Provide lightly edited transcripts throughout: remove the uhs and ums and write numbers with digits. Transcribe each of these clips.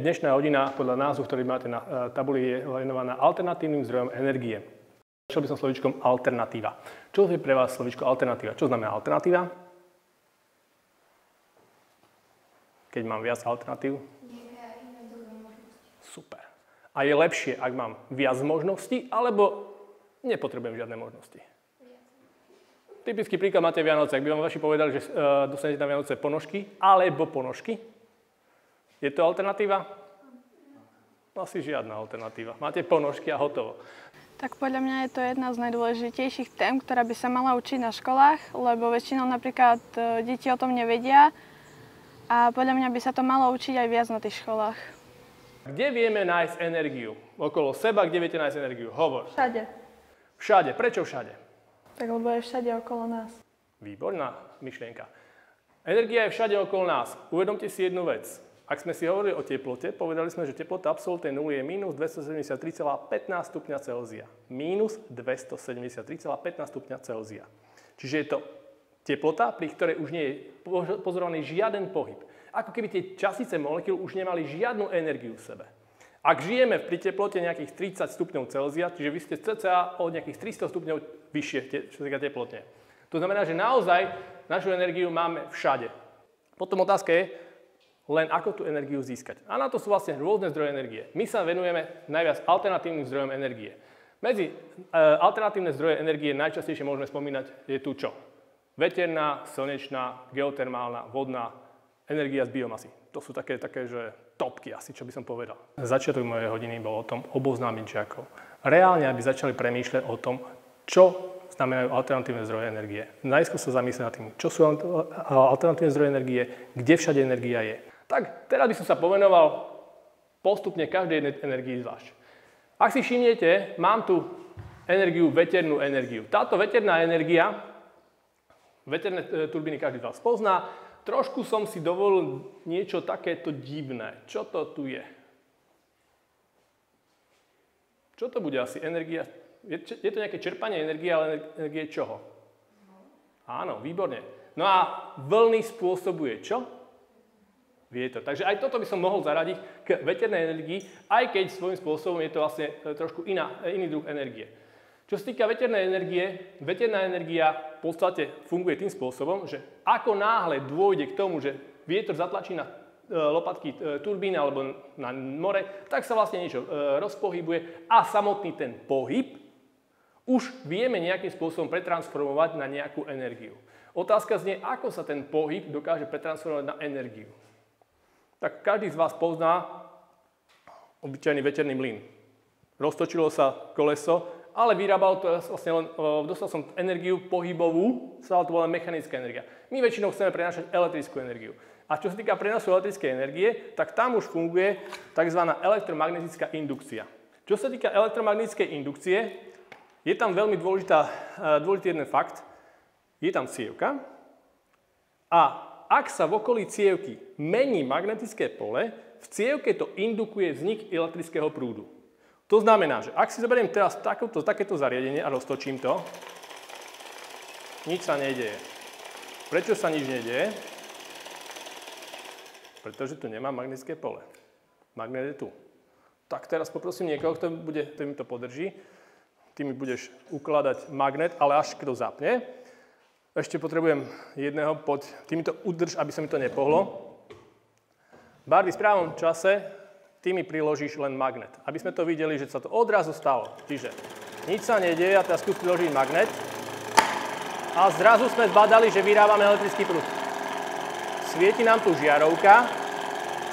dnešná hodina podľa názvu, ktorý máte na tabuli, je venovaná alternatívnym zdrojom energie. Začal by som slovíčkom alternatíva. Čo je pre vás slovíčko alternatíva? Čo znamená alternatíva? Keď mám viac alternatív? Super. A je lepšie, ak mám viac možností, alebo nepotrebujem žiadne možnosti? Typický príklad máte Vianoce. Ak by vám vaši povedali, že dostanete na Vianoce ponožky alebo ponožky, je to alternatíva? Asi žiadna alternatíva. Máte ponožky a hotovo. Tak podľa mňa je to jedna z najdôležitejších tém, ktorá by sa mala učiť na školách, lebo väčšinou napríklad deti o tom nevedia a podľa mňa by sa to malo učiť aj viac na tých školách. Kde vieme nájsť energiu? Okolo seba, kde viete nájsť energiu? Hovor. Všade. Všade. Prečo všade? Tak lebo je všade okolo nás. Výborná myšlienka. Energia je všade okolo nás. Uvedomte si jednu vec. Ak sme si hovorili o teplote, povedali sme, že teplota absolútnej nuly je minus 273,15 stupňa Celzia. Minus 273,15 stupňa Celzia. Čiže je to teplota, pri ktorej už nie je pozorovaný žiaden pohyb. Ako keby tie častice molekúl už nemali žiadnu energiu v sebe. Ak žijeme pri teplote nejakých 30 stupňov Celzia, čiže vy ste cca o nejakých 300 stupňov vyššie, čo sa týka teplotne. To znamená, že naozaj našu energiu máme všade. Potom otázka je, len ako tú energiu získať. A na to sú vlastne rôzne zdroje energie. My sa venujeme najviac alternatívnym zdrojom energie. Medzi alternatívne zdroje energie najčastejšie môžeme spomínať je tu čo? Veterná, slnečná, geotermálna, vodná, energia z biomasy. To sú také, že topky asi, čo by som povedal. Začiatok mojej hodiny bol o tom oboznámiť žiakov. Reálne, aby začali premýšľať o tom, čo znamenajú alternatívne zdroje energie. Najskôr sa zamyslieť nad tým, čo sú alternatívne zdroje energie, kde všade energia je. Tak teraz by som sa povenoval postupne každej jednej energii zvlášť. Ak si všimnete, mám tu energiu, veternú energiu. Táto veterná energia, veterné turbíny každý z vás pozná, trošku som si dovolil niečo takéto divné. Čo to tu je? Čo to bude asi? Energia? Je to nejaké čerpanie energie, ale energie čoho? Áno, výborne. No a vlny spôsobuje čo? Vietor. Takže aj toto by som mohol zaradiť k veternej energii, aj keď svojím spôsobom je to vlastne trošku iný druh energie. Čo sa týka veternej energie, veterná energia v podstate funguje tým spôsobom, že ako náhle dôjde k tomu, že vietor zatlačí na lopatky turbíny alebo na more, tak sa vlastne niečo rozpohybuje a samotný ten pohyb už vieme nejakým spôsobom pretransformovať na nejakú energiu. Otázka znie, ako sa ten pohyb dokáže pretransformovať na energiu. Tak každý z vás pozná obyčajný veterný mlyn. Roztočilo sa koleso, ale vyrábal to vlastne len, dostal som energiu pohybovú, stále to bola mechanická energia. My väčšinou chceme prenášať elektrickú energiu. A čo sa týka prenosu elektrickej energie, tak tam už funguje tzv. Elektromagnetická indukcia. Čo sa týka elektromagnetickej indukcie, je tam veľmi dôležitý jeden fakt. Je tam cievka a ak sa v okolí cievky mení magnetické pole, v cievke to indukuje vznik elektrického prúdu. To znamená, že ak si zoberiem teraz takéto zariadenie a roztočím to, nič sa nedeje. Prečo sa nič nedeje? Pretože tu nemá magnetické pole. Magnet je tu. Tak teraz poprosím niekoho, kto mi to podrží. Ty mi budeš ukladať magnet, ale až keď to zapne. Ešte potrebujem jedného, ty mi to udrž, aby sa mi to nepohlo. Barvi v správnom čase, ty mi priložíš len magnet. Aby sme to videli, že sa to odrazu stalo. Čiže nič sa nedieje, a teraz skús priložiť magnet. A zrazu sme zbadali, že vyrábame elektrický prúd. Svieti nám tu žiarovka.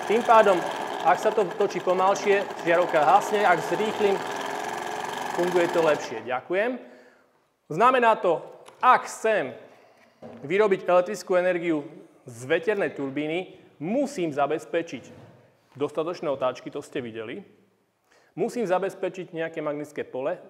Tým pádom, ak sa to točí pomalšie, žiarovka hasne, ak zrýchlim, funguje to lepšie. Ďakujem. Znamená to, ak chcem vyrobiť elektrickú energiu z veternej turbíny, musím zabezpečiť dostatočné otáčky, to ste videli. Musím zabezpečiť nejaké magnetické pole,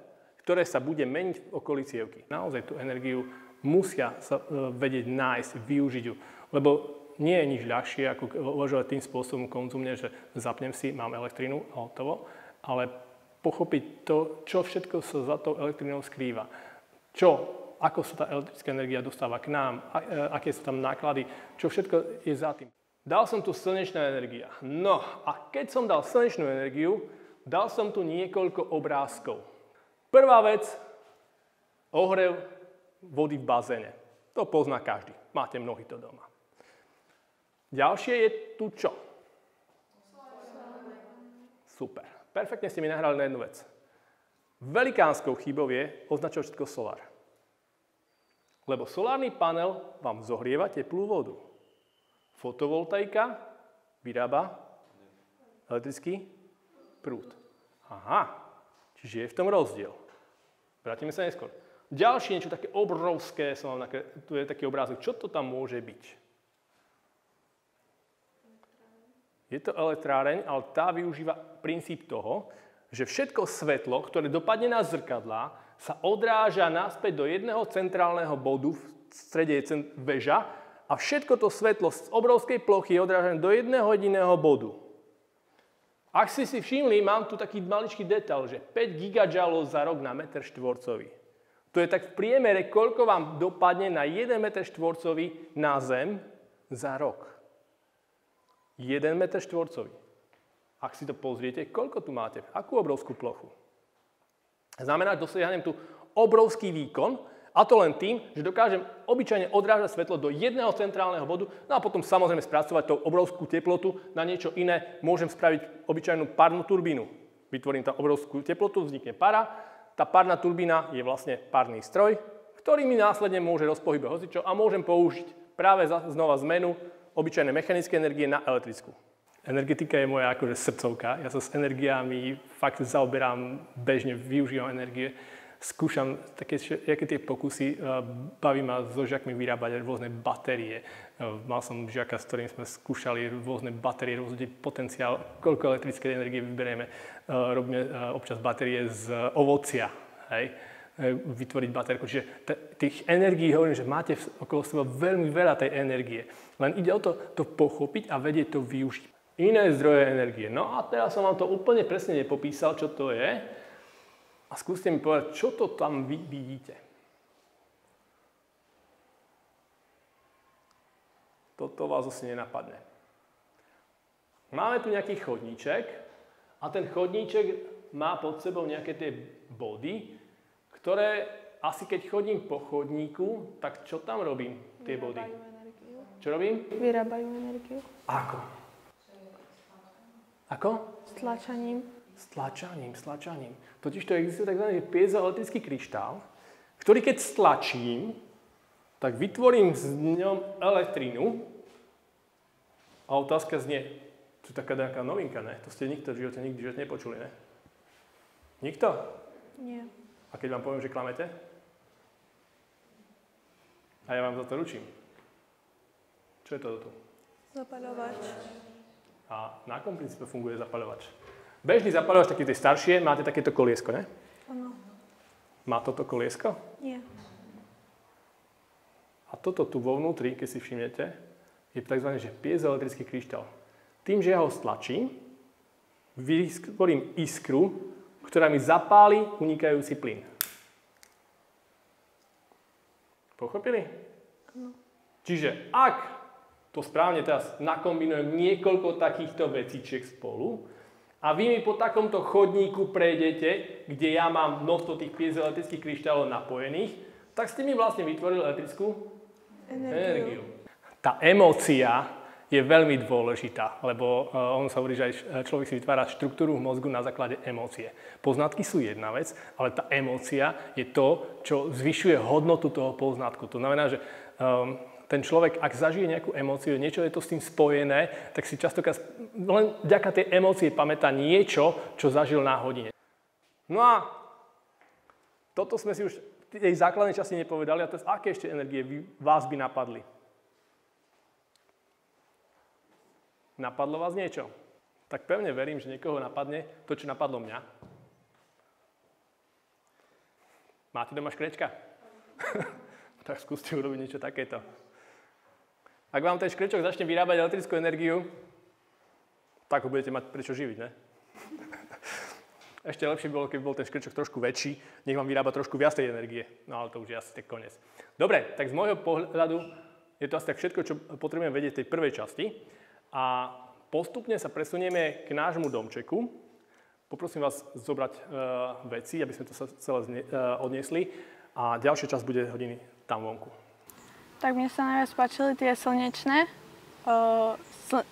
ktoré sa bude meniť v okolí cievky. Naozaj tú energiu musia sa vedieť nájsť, využiť ju, lebo nie je nič ľahšie, ako uvažovať tým spôsobom konzumne, že zapnem si, mám elektrínu a hotovo, ale pochopiť to, čo všetko sa za tou elektrínou skrýva. Ako sa tá elektrická energia dostáva k nám, aké sú tam náklady, čo všetko je za tým. Dal som tu slnečná energia. No a keď som dal slnečnú energiu, dal som tu niekoľko obrázkov. Prvá vec, ohrev vody v bazéne. To pozná každý. Máte mnohí to doma. Ďalšie je tu čo? Super. Perfektne ste mi nahrali na jednu vec. Velikánskou chybou je označovať všetko solár. Lebo solárny panel vám zohrieva teplú vodu. Fotovoltaika vyrába elektrický prúd. Aha, čiže je v tom rozdiel. Vrátime sa neskôr. Ďalšie niečo také obrovské, tu je taký obrázok. Čo to tam môže byť? Je to elektráreň, ale tá využíva princíp toho, že všetko svetlo, ktoré dopadne na zrkadlá, sa odráža naspäť do jedného centrálneho bodu, v strede je väža, a všetko to svetlo z obrovskej plochy je odrážané do jedného jediného bodu. Ak ste si všimli, mám tu taký maličký detail, že 5 gigajoulov za rok na meter štvorcový. To je tak v priemere, koľko vám dopadne na 1 meter štvorcový na Zem za rok. 1 meter štvorcový. Ak si to pozriete, koľko tu máte? Akú obrovskú plochu? Znamená, že dosiahnem tu obrovský výkon, a to len tým, že dokážem obyčajne odrážať svetlo do jedného centrálneho bodu, no a potom samozrejme spracovať tú obrovskú teplotu na niečo iné. Môžem spraviť obyčajnú párnu turbínu. Vytvorím tam obrovskú teplotu, vznikne para. Tá párna turbína je vlastne párny stroj, ktorý mi následne môže rozpohybovať hocičo a môžem použiť práve znova zmenu obyčajnej mechanickej energie na elektrickú. Energetika je moja akože srdcovka. Ja sa s energiami fakt zaoberám bežne, využívam energie. Skúšam také tie pokusy, baví ma so žiakmi vyrábať rôzne batérie. Mal som žiaka, s ktorým sme skúšali rôzne batérie, rôzny potenciál, koľko elektrickej energie vyberieme. Robíme občas batérie z ovocia, hej? Vytvoriť batérku. Čiže tých energií, hovorím, že máte okolo seba veľmi veľa tej energie. Len ide o to pochopiť a vedieť to využiť. Iné zdroje energie. No a teraz som vám to úplne presne nepopísal, čo to je. A skúste mi povedať, čo to tam vy vidíte. Toto vás asi nenapadne. Máme tu nejaký chodníček a ten chodníček má pod sebou nejaké tie body, ktoré asi keď chodím po chodníku, tak čo tam robím tie body? Vyrábajú energiu. Čo robím? Vyrábajú energiu. Ako? Ako? Stlačaním. Stlačaním. Totiž to existuje tzv. Piezoelektrický kryštál, ktorý keď stlačím, tak vytvorím z ňom elektrínu. A otázka znie, to je taká nejaká novinka, ne? To ste nikto v živote nikdy nepočuli, ne? Nikto? Nie. A keď vám poviem, že klamete? A ja vám za to ručím. Čo je to tu? Zapaľovač. A na akom princípe funguje zapaľovač? Bežný zapaľovač, taký tie staršie, máte takéto koliesko, ne? Áno. Má toto koliesko? Nie. A toto tu vo vnútri, keď si všimnete, je tzv. Piezoelektrický kryštál. Tým, že ja ho stlačím, vytvorím iskru, ktorá mi zapáli unikajúci plyn. Pochopili? Áno. Čiže ak to správne teraz nakombinujem niekoľko takýchto vecičiek spolu, a vy mi po takomto chodníku prejdete, kde ja mám množstvo tých piezoelektrických kryštálov napojených, tak ste mi vlastne vytvorili elektrickú energiu. Tá emócia je veľmi dôležitá, lebo on sa hovorí, že aj človek si vytvára štruktúru v mozgu na základe emócie. Poznatky sú jedna vec, ale tá emócia je to, čo zvyšuje hodnotu toho poznatku. To znamená, že ten človek, ak zažije nejakú emóciu, niečo je to s tým spojené, tak si častokrát len vďaka tej emócie pamätá niečo, čo zažil na hodine. No a toto sme si už v tej základnej časti nepovedali, a to je, aké ešte energie vás by napadli. Napadlo vás niečo? Tak pevne verím, že niekoho napadne to, čo napadlo mňa. Máte doma škrečka? Tak skúste urobiť niečo takéto. Ak vám ten škrečok začne vyrábať elektrickú energiu, tak ho budete mať prečo živiť, ne? Ešte lepšie by bolo, keby bol ten škrečok trošku väčší, nech vám vyrába trošku viac tej energie. No ale to už je asi tak koniec. Dobre, tak z môjho pohľadu je to asi tak všetko, čo potrebujem vedieť v tej prvej časti. a postupne sa presunieme k nášmu domčeku. Poprosím vás zobrať veci, aby sme to celé odniesli a ďalšia časť bude hodiny tam vonku. Tak mne sa najviac páčili tie slnečné,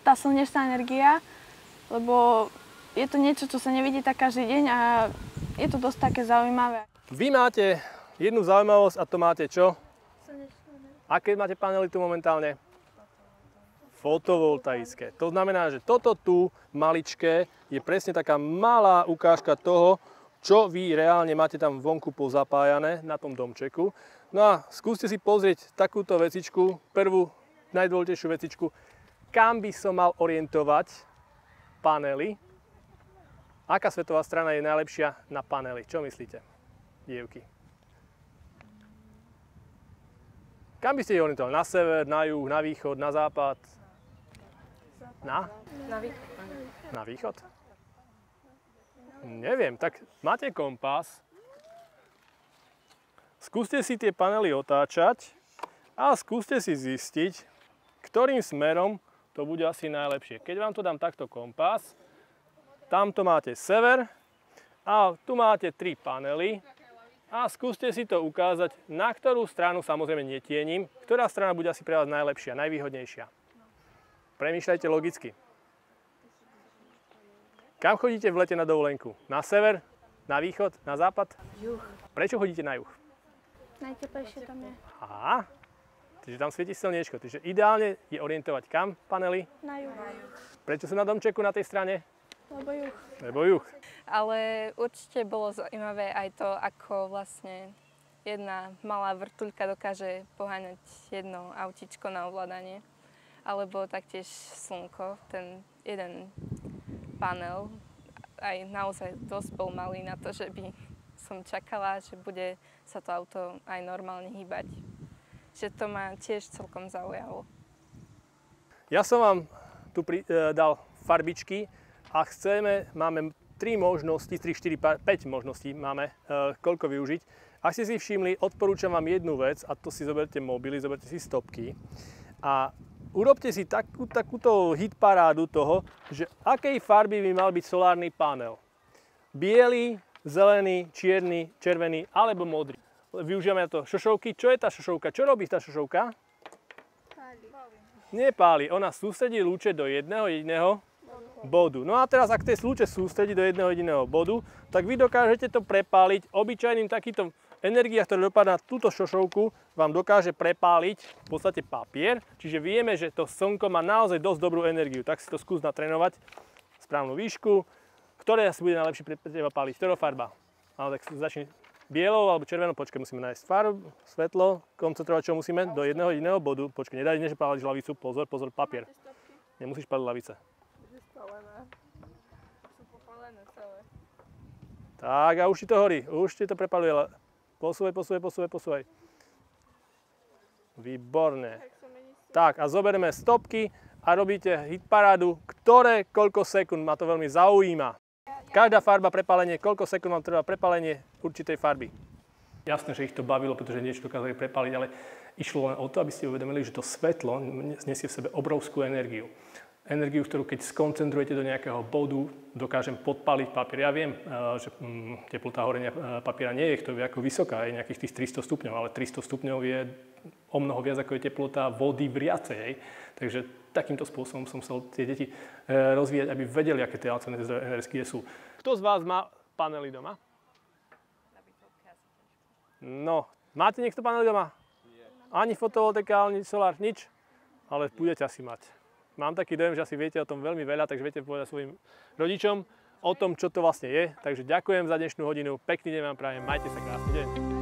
tá slnečná energia, lebo je to niečo, čo sa nevidí tak každý deň a je to dosť také zaujímavé. Vy máte jednu zaujímavosť a to máte čo? Aké máte panely tu momentálne? Fotovoltaické. To znamená, že toto tu maličké je presne taká malá ukážka toho, čo vy reálne máte tam vonku pozapájané na tom domčeku. No a skúste si pozrieť takúto vecičku, prvú najdôležitejšiu vecičku, kam by som mal orientovať panely. Aká svetová strana je najlepšia na panely? Čo myslíte, dievky? Kam by ste ich orientovali? Na sever, na juh, na východ, na západ? Na východ. Na východ? Neviem, tak máte kompas. Skúste si tie panely otáčať a skúste si zistiť, ktorým smerom to bude asi najlepšie. Keď vám to dám takto kompas, tamto máte sever a tu máte 3 panely. A skúste si to ukázať, na ktorú stranu, samozrejme netiením, ktorá strana bude asi pre vás najlepšia, najvýhodnejšia. Premýšľajte logicky. Kam chodíte v lete na dovolenku? Na sever? Na východ? Na západ? Juh. Prečo chodíte na juh? Najteplejšie tam je. Aha, takže tam svieti slniečko. Takže ideálne je orientovať kam panely? Na juh. Prečo sú na domčeku na tej strane? Lebo juh. Lebo juh. Ale určite bolo zaujímavé aj to, ako vlastne jedna malá vrtuľka dokáže poháňať jedno autíčko na ovládanie. Alebo taktiež slnko, ten jeden panel, aj naozaj dosť bol malý na to, že by som čakala, že bude sa to auto aj normálne hýbať. Že to ma tiež celkom zaujalo. Ja som vám tu dal farbičky a máme 3 možnosti, 3, 4, 5 možností máme, koľko využiť. Ak ste si všimli, odporúčam vám jednu vec a to si zoberte mobily, zoberte si stopky a urobte si takúto hitparádu toho, že akej farby by mal byť solárny panel. Biely, zelený, čierny, červený alebo modrý. Využívame na to šošovky. Čo je tá šošovka? Čo robí tá šošovka? Páli. Nepáli. Ona sústredí lúče do jedného jediného bodu. No a teraz, ak tie lúče sústredí do jedného jediného bodu, tak vy dokážete to prepáliť. Obyčajným takýto energia, ktorá dopadá na túto šošovku, vám dokáže prepáliť v podstate papier. Čiže vieme, že to slnko má naozaj dosť dobrú energiu. Tak si to skús natrénovať. Správnu výšku. Ktoré asi bude najlepšie pre teba páliť? Ktorá farba? Ale tak začni bielou alebo červenou. Počkaj, musíme nájsť farbu, svetlo, koncentrovať, čo musíme do jedného jediného bodu. Počkaj, nedaj, že páliš lavicu. Pozor, pozor, papier. Nemusíš páliť lavice. Sú popálené celé. Tak a už ti to horí, už ti to prepaluje. Posúvaj. Výborné. Tak a zoberieme stopky a robíte hitparádu, ktoré koľko sekúnd, ma to veľmi zaujíma. Každá farba prepálenie, koľko sekúnd vám trvá prepálenie určitej farby. Jasné, že ich to bavilo, pretože niečo dokázali prepáliť, ale išlo len o to, aby ste uvedomili, že to svetlo nesie v sebe obrovskú energiu. Energiu, ktorú keď skoncentrujete do nejakého bodu, dokážem podpaliť papier. Ja viem, že teplota horenia papiera nie je ako vysoká, je nejakých tých 300 stupňov, ale 300 stupňov je o mnoho viac ako je teplota vody vriacej. Takže takýmto spôsobom som chcel tie deti rozvíjať, aby vedeli, aké tie alternatívne zdroje energie sú. Kto z vás má panely doma? No, máte niekto panely doma? Ani fotovoltaika, ani solár, nič? Ale budete asi mať. Mám taký dojem, že asi viete o tom veľmi veľa, takže viete povedať svojim rodičom o tom, čo to vlastne je. Takže ďakujem za dnešnú hodinu, pekný deň vám prajem, majte sa, krásny deň.